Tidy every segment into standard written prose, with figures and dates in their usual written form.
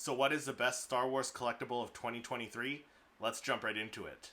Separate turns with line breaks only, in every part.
So what is the best Star Wars collectible of 2023? Let's jump right into it.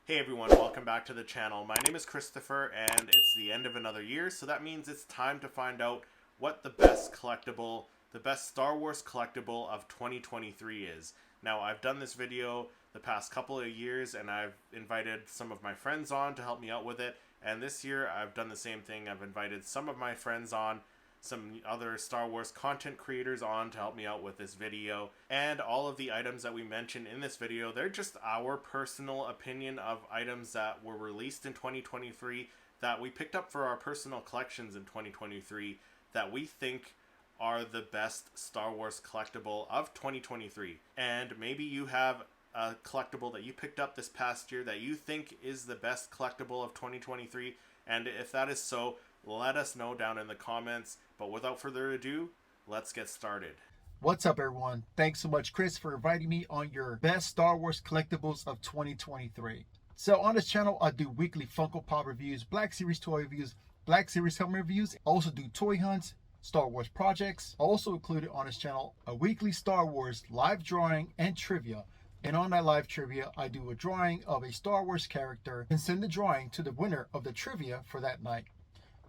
Hey everyone, welcome back to the channel. My name is Christopher and it's the end of another year, so that means it's time to find out what the best collectible, the best Star Wars collectible of 2023 is. Now, I've done this video the past couple of years and I've invited some of my friends on to help me out with it. And this year I've done the same thing. I've invited some of my friends on, some other Star Wars content creators on to help me out with this video. And all of the items that we mention in this video, they're just our personal opinion of items that were released in 2023 that we picked up for our personal collections in 2023 that we think are the best Star Wars collectible of 2023. And maybe you have a collectible that you picked up this past year that you think is the best collectible of 2023, and if that is so, let us know down in the comments. But without further ado, let's get started.
What's up, everyone? Thanks so much, Chris, for inviting me on your best Star Wars collectibles of 2023. So on this channel, I do weekly Funko Pop reviews, Black Series toy reviews, Black Series helmet reviews. I also do toy hunts, Star Wars projects. Also included on this channel a weekly Star Wars live drawing and trivia. And on that live trivia, I do a drawing of a Star Wars character and send the drawing to the winner of the trivia for that night.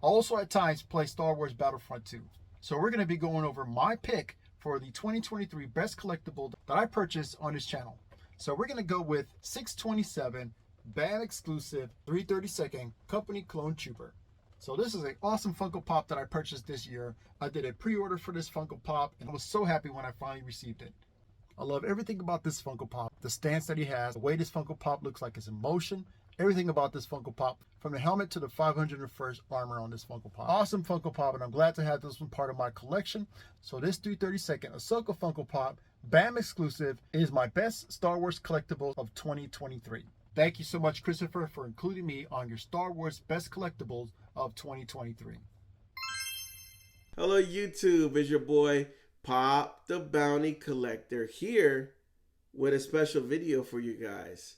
I also at times play Star Wars Battlefront 2. So we're going to be going over my pick for the 2023 best collectible that I purchased on this channel. So we're going to go with 627 BAM exclusive 332nd Company Clone Trooper. So this is an awesome Funko Pop that I purchased this year. I did a pre-order for this Funko Pop and I was so happy when I finally received it. I love everything about this Funko Pop. The stance that he has, the way this Funko Pop looks like it's in motion, everything about this Funko Pop, from the helmet to the 501st armor on this Funko Pop. Awesome Funko Pop, and I'm glad to have this one part of my collection. So this 332nd Ahsoka Funko Pop, BAM exclusive, is my best Star Wars collectible of 2023. Thank you so much, Christopher, for including me on your Star Wars best collectibles of 2023.
Hello YouTube, it's your boy Pop the Bounty Collector here with a special video for you guys.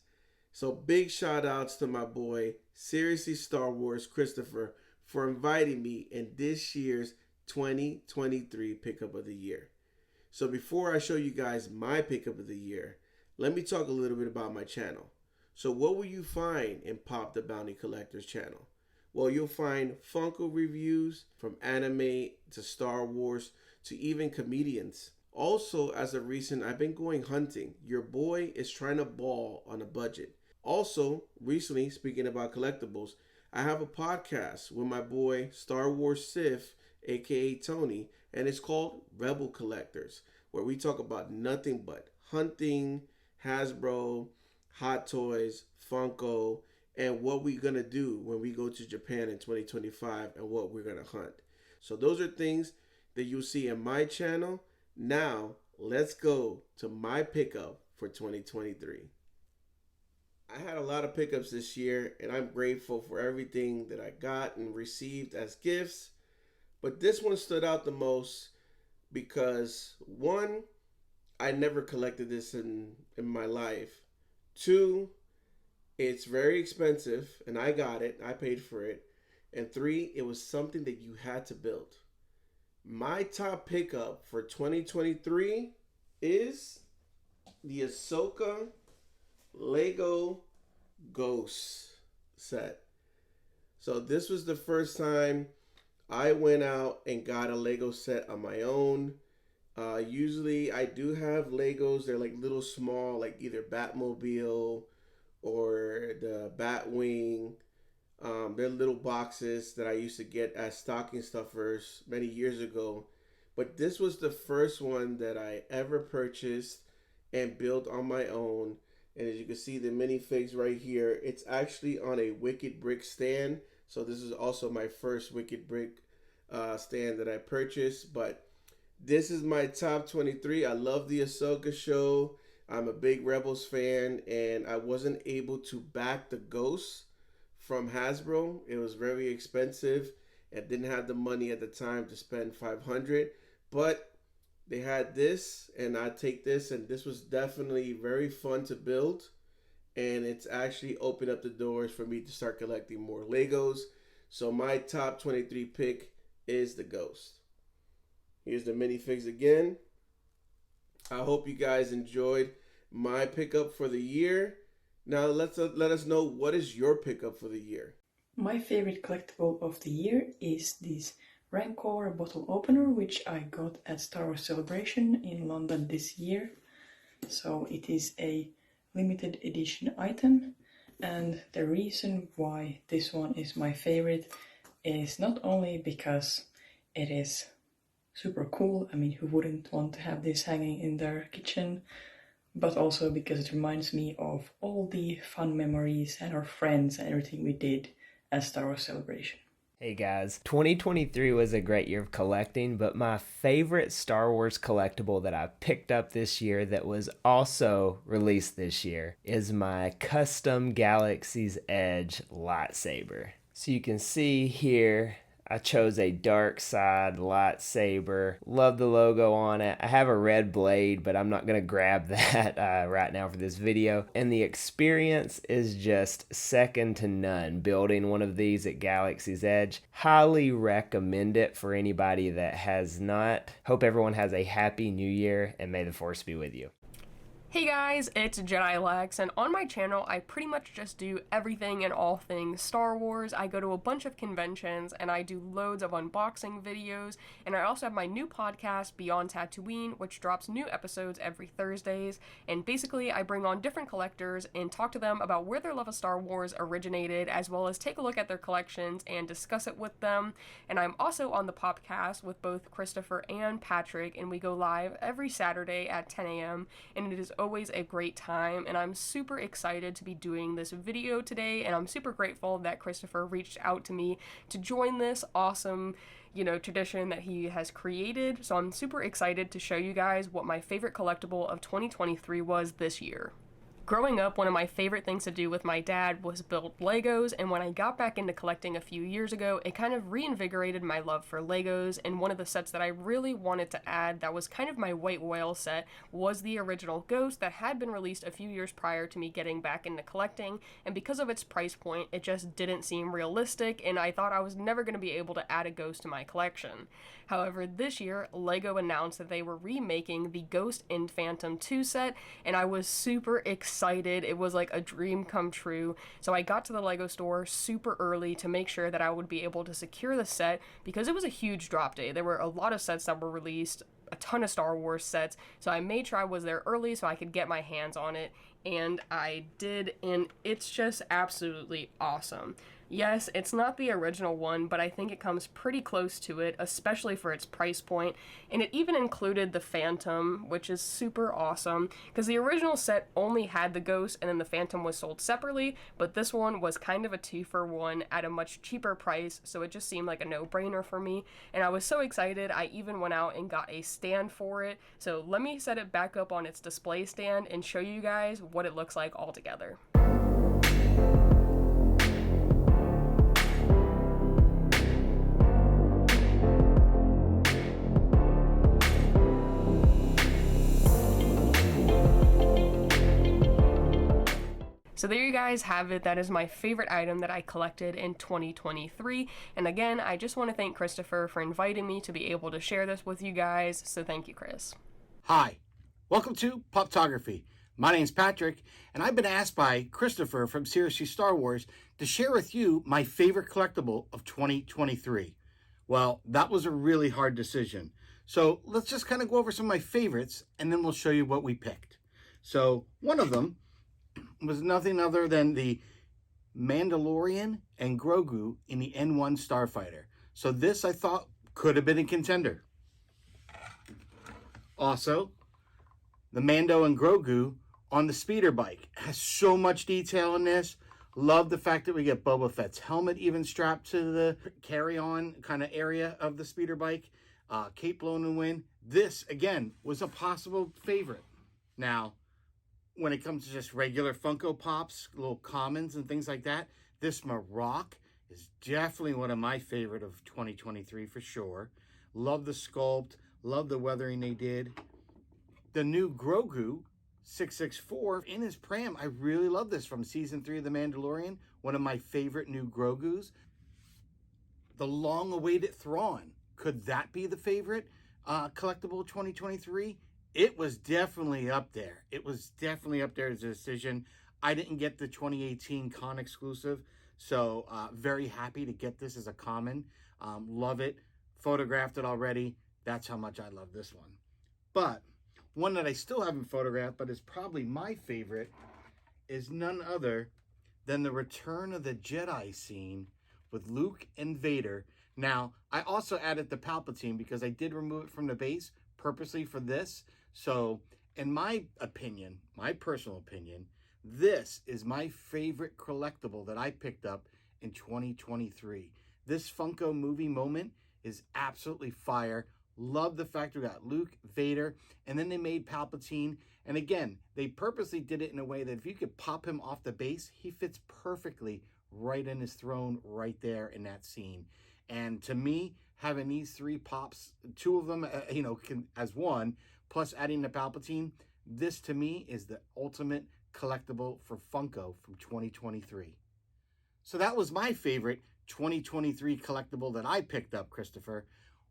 So big shout outs to my boy Seriously Star Wars Christopher for inviting me in this year's 2023 pickup of the year. So before I show you guys my pickup of the year, let me talk a little bit about my channel. So what will you find in Pop the Bounty Collector's channel? Well, you'll find Funko reviews from anime to Star Wars to even comedians. Also, as of recent, I've been going hunting. Your boy is trying to ball on a budget. Also, recently, speaking about collectibles, I have a podcast with my boy Star Wars Sith, aka Tony, and it's called Rebel Collectors, where we talk about nothing but hunting, Hasbro, Hot Toys, Funko, and what we're going to do when we go to Japan in 2025 and what we're going to hunt. So those are things that you'll see in my channel. Now, let's go to my pickup for 2023. I had a lot of pickups this year, and I'm grateful for everything that I got and received as gifts. But this one stood out the most because, one, I never collected this in my life. Two, it's very expensive, and I got it. I paid for it. And three, it was something that you had to build. My top pickup for 2023 is the Ahsoka Lego Ghost set. So this was the first time I went out and got a Lego set on my own. Usually I do have Legos. They're like little small, like either Batmobile or the Batwing. They're little boxes that I used to get as stocking stuffers many years ago. But this was the first one that I ever purchased and built on my own. And as you can see, the minifigs right here, it's actually on a Wicked Brick stand. So this is also my first Wicked Brick stand that I purchased. But this is my top 23. I love the Ahsoka show. I'm a big Rebels fan, and I wasn't able to back the Ghosts from Hasbro. It was very expensive and didn't have the money at the time to spend $500, but they had this and I take this, and this was definitely very fun to build and it's actually opened up the doors for me to start collecting more Legos. So my top 23 pick is the Ghost. Here's the minifigs again. I hope you guys enjoyed my pickup for the year. Now let us know, what is your pickup for the year?
My favorite collectible of the year is this Rancor bottle opener, which I got at Star Wars Celebration in London this year. So it is a limited edition item, and the reason why this one is my favorite is not only because it is super cool, I mean, who wouldn't want to have this hanging in their kitchen, but also because it reminds me of all the fun memories and our friends and everything we did at Star Wars Celebration.
Hey guys, 2023 was a great year of collecting, but my favorite Star Wars collectible that I picked up this year that was also released this year is my custom Galaxy's Edge lightsaber. So you can see here, I chose a dark side lightsaber. Love the logo on it. I have a red blade, but I'm not going to grab that right now for this video. And the experience is just second to none building one of these at Galaxy's Edge. Highly recommend it for anybody that has not. Hope everyone has a happy new year, and may the Force be with you.
Hey guys, it's Jedi Lex, and on my channel I pretty much just do everything and all things Star Wars. I go to a bunch of conventions and I do loads of unboxing videos, and I also have my new podcast, Beyond Tatooine, which drops new episodes every Thursdays, and basically I bring on different collectors and talk to them about where their love of Star Wars originated, as well as take a look at their collections and discuss it with them. And I'm also on the podcast with both Christopher and Patrick, and we go live every Saturday at 10 a.m. and it is always a great time, and I'm super excited to be doing this video today, and I'm super grateful that Christopher reached out to me to join this awesome, tradition that he has created. So I'm super excited to show you guys what my favorite collectible of 2023 was this year. Growing up, one of my favorite things to do with my dad was build Legos, and when I got back into collecting a few years ago, it kind of reinvigorated my love for Legos, and one of the sets that I really wanted to add that was kind of my white whale set was the original Ghost that had been released a few years prior to me getting back into collecting, and because of its price point, it just didn't seem realistic, and I thought I was never going to be able to add a Ghost to my collection. However, this year, LEGO announced that they were remaking the Ghost in Phantom 2 set, and I was super excited. It was like a dream come true. So I got to the LEGO store super early to make sure that I would be able to secure the set, because it was a huge drop day. There were a lot of sets that were released, a ton of Star Wars sets, so I made sure I was there early so I could get my hands on it, and I did, and it's just absolutely awesome. Yes, it's not the original one, but I think it comes pretty close to it, especially for its price point, and it even included the Phantom, which is super awesome, because the original set only had the Ghost and then the Phantom was sold separately, but this one was kind of a 2-for-1 at a much cheaper price, so it just seemed like a no-brainer for me, and I was so excited I even went out and got a stand for it. So let me set it back up on its display stand and show you guys what it looks like all together. So there you guys have it. That is my favorite item that I collected in 2023. And again, I just want to thank Christopher for inviting me to be able to share this with you guys. So thank you, Chris.
Hi, welcome to Poptography. My name's Patrick, and I've been asked by Christopher from Seriously Star Wars to share with you my favorite collectible of 2023. Well, that was a really hard decision. So let's just kind of go over some of my favorites, and then we'll show you what we picked. So one of them was nothing other than the Mandalorian and Grogu in the N1 Starfighter. So this, I thought, could have been a contender. Also, the Mando and Grogu on the speeder bike. It has so much detail in this. Love the fact that we get Boba Fett's helmet even strapped to the carry-on kind of area of the speeder bike. Cape blowing in the wind. This, again, was a possible favorite. Now, when it comes to just regular Funko Pops, little commons and things like that, this Marok is definitely one of my favorite of 2023 for sure. Love the sculpt, love the weathering they did. The new Grogu 664 in his pram. I really love this from season 3 of The Mandalorian. One of my favorite new Grogus. The long-awaited Thrawn. Could that be the favorite collectible 2023? It was definitely up there. It was definitely up there as a decision. I didn't get the 2018 con exclusive, so very happy to get this as a common. Love it. Photographed it already. That's how much I love this one. But one that I still haven't photographed, but is probably my favorite, is none other than the Return of the Jedi scene with Luke and Vader. Now, I also added the Palpatine because I did remove it from the base purposely for this. So, in my opinion, my personal opinion, this is my favorite collectible that I picked up in 2023. This Funko movie moment is absolutely fire. Love the fact we got Luke, Vader, and then they made Palpatine. And again, they purposely did it in a way that if you could pop him off the base, he fits perfectly right in his throne right there in that scene. And to me, having these 3 pops, 2 of them, as one, plus adding the Palpatine, this to me is the ultimate collectible for Funko from 2023. So that was my favorite 2023 collectible that I picked up, Christopher.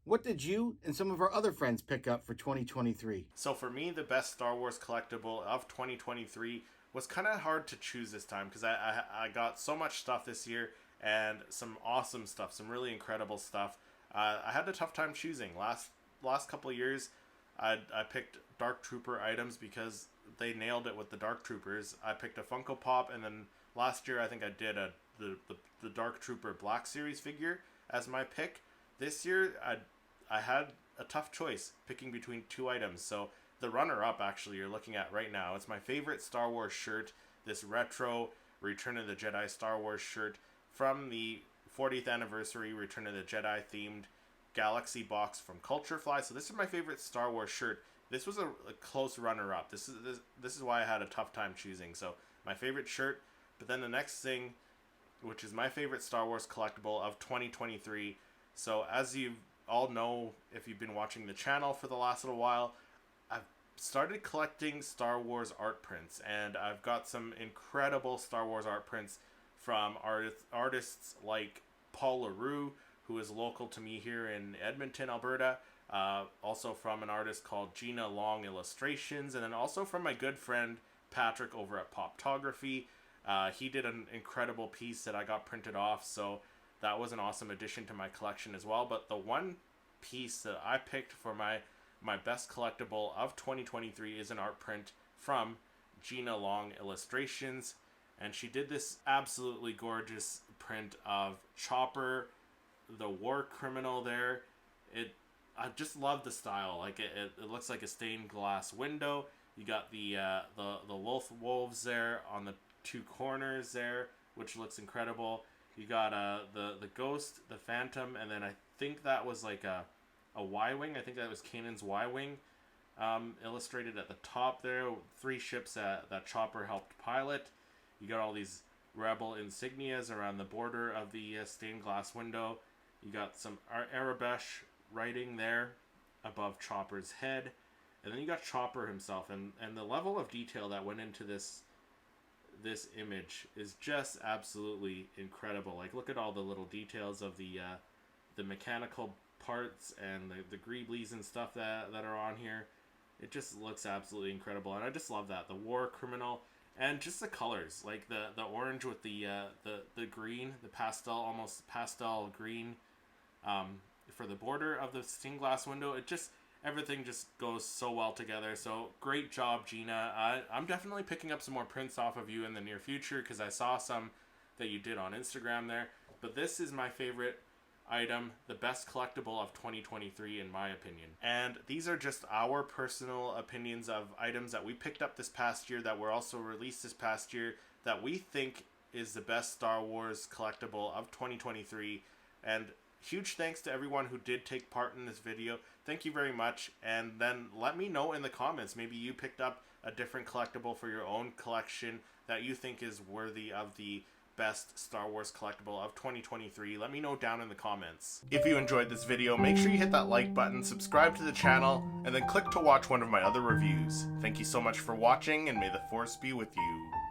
What did you and some of our other friends pick up for 2023?
So for me, the best Star Wars collectible of 2023 was kind of hard to choose this time because I got so much stuff this year and some awesome stuff, some really incredible stuff. I had a tough time choosing. Last couple of years, I picked Dark Trooper items because they nailed it with the Dark Troopers. I picked a Funko Pop, and then last year I think I did the Dark Trooper Black Series figure as my pick. This year I had a tough choice picking between 2 items. So the runner-up actually you're looking at right now, it's my favorite Star Wars shirt, this retro Return of the Jedi Star Wars shirt from the 40th anniversary Return of the Jedi themed Galaxy box from Culture Fly. So this is my favorite Star Wars shirt. This was a close runner-up. This is why I had a tough time choosing. So my favorite shirt, but then the next thing, which is my favorite Star Wars collectible of 2023. So as you all know, if you've been watching the channel for the last little while, I've started collecting Star Wars art prints, and I've got some incredible Star Wars art prints from artists like Paul LaRue, who is local to me here in Edmonton, Alberta. Also from an artist called Gina Long Illustrations, and then also from my good friend Patrick over at Poptography. He did an incredible piece that I got printed off, so that was an awesome addition to my collection as well. But the one piece that I picked for my best collectible of 2023 is an art print from Gina Long Illustrations, and she did this absolutely gorgeous print of Chopper, the war criminal there. I just love the style. Like it looks like a stained glass window. You got the wolves there on the 2 corners there, which looks incredible. You got the ghost, the phantom, and then I think that was like a Y-wing. I think that was Kanan's Y-wing, illustrated at the top there. 3 ships that Chopper helped pilot. You got all these rebel insignias around the border of the stained glass window. You got some Arabesh writing there above Chopper's head. And then you got Chopper himself, and the level of detail that went into this image is just absolutely incredible. Like, look at all the little details of the mechanical parts and the greeblies and stuff that are on here. It just looks absolutely incredible, and I just love that. The war criminal, and just the colors, like the orange with the green, the pastel, almost pastel green, for the border of the stained glass window. Everything just goes so well together. So great job, Gina. I'm definitely picking up some more prints off of you in the near future because I saw some that you did on Instagram there. But this is my favorite item, the best collectible of 2023 in my opinion. And these are just our personal opinions of items that we picked up this past year that were also released this past year that we think is the best Star Wars collectible of 2023. And huge thanks to everyone who did take part in this video. Thank you very much. And then let me know in the comments, maybe you picked up a different collectible for your own collection that you think is worthy of the best Star Wars collectible of 2023? Let me know down in the comments. If you enjoyed this video, make sure you hit that like button, subscribe to the channel, and then click to watch one of my other reviews. Thank you so much for watching, and may the Force be with you.